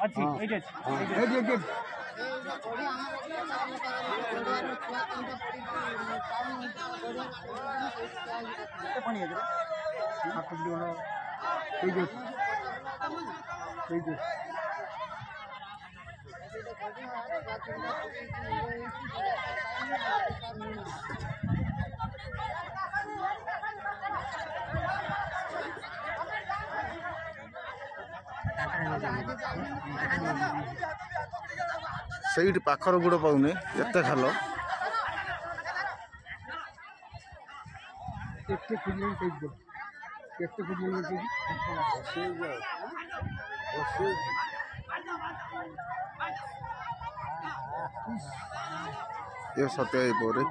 अच्छी एट अच्छी पानी है सही पाखर गुड़ पाऊनी एते खाल ये सत्य बोरे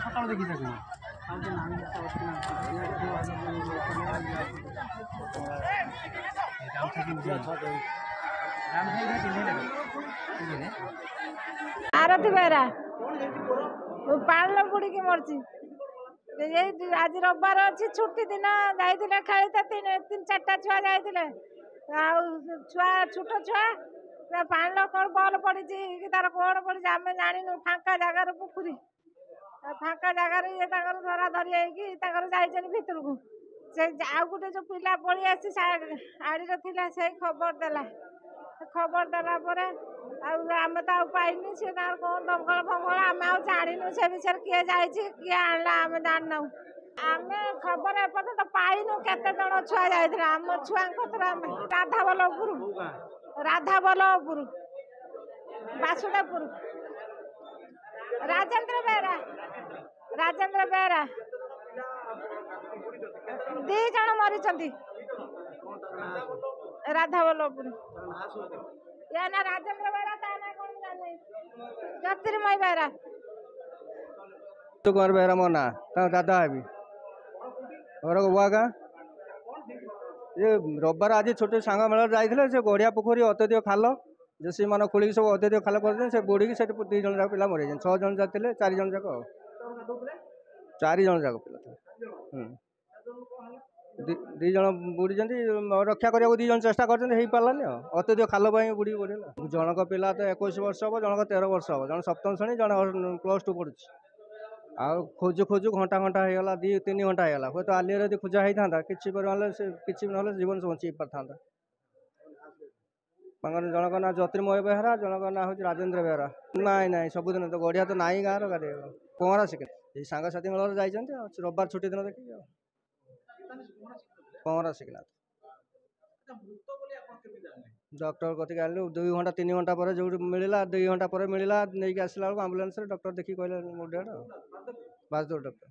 सकाल देखी आरती बेहरा पाल बुड़ी मरची आज रविवार अच्छी छुट्टी दिन जाइए खेलते तीन चार्टा छुआ जाइए छुआ छोट छुआ पाल कौन बल पड़ी तार कौन पड़ी आम जानू फांका जगार पुखरी फांका जगार ये धरा धरी होकर भितर को से आउ गोटे जो पिला पड़ी आसी आड़ी थिला से खबर देला आम तो पाइनी सी कौन दंगल फंगल आम जानू से विषय किए जाए किए आणला आम जानना आम खबर एपर्तंत पाइनु केते जन छुआ जाइथिला आम छुआ राधाबल्लभपुर वासुदेवपुर राजेंद्र बेहरा 2 जन मरी राधाबल्लभपुर या ना राजेंद्र बेहरा ता ना कौन जाने ज्योतिर्मय बेहरा तो कुमार बेहरा मो ना दादा है घर गुआगा ये रविवार आज छोटे सांग मेला जाइए से गड़िया पोखरी अत्यधिक खाल जेसी मान खोल सब अत्यधिक खाल कर से बुड़ी से 2 जन जाक पिला मरी 6 जन जाते 4 जन जाक 4 जन जाक पिला 2 जन बुड़ी रक्षा करने 2 जन चेष्टा कर पारानी अत्यधिक खाल बुड़ी पड़ा जनक पिला तो 21 वर्ष हम जनक 13 वर्ष हम जन सप्तम श्रेणी जन +2 पढ़ुँ आ खोजु खोजु घंटा घंटा होगा 2-3 घंटा होगा हूँ तो आलिया यदि खोजा होता किसी ना जीवन से बची पार था जनक ना ज्योतिर्मय बेहरा जनक ना हूँ राजेंद्र बेहरा ना सबुदिन तो गढ़िया तो नाई गाँव गाधे पहरा शिखे ये सांगसाथी मेल जाइए रविवार छुट्टी दिन देखिए पहरा शिखना डॉक्टर कति आलु 2 घंटा 3 घंटा पर जो मिलला 2 घंटा पर मिलला नहीं आसला आम्बुलांस डॉक्टर देखिए कहले मोर डेड बाजदौर डॉक्टर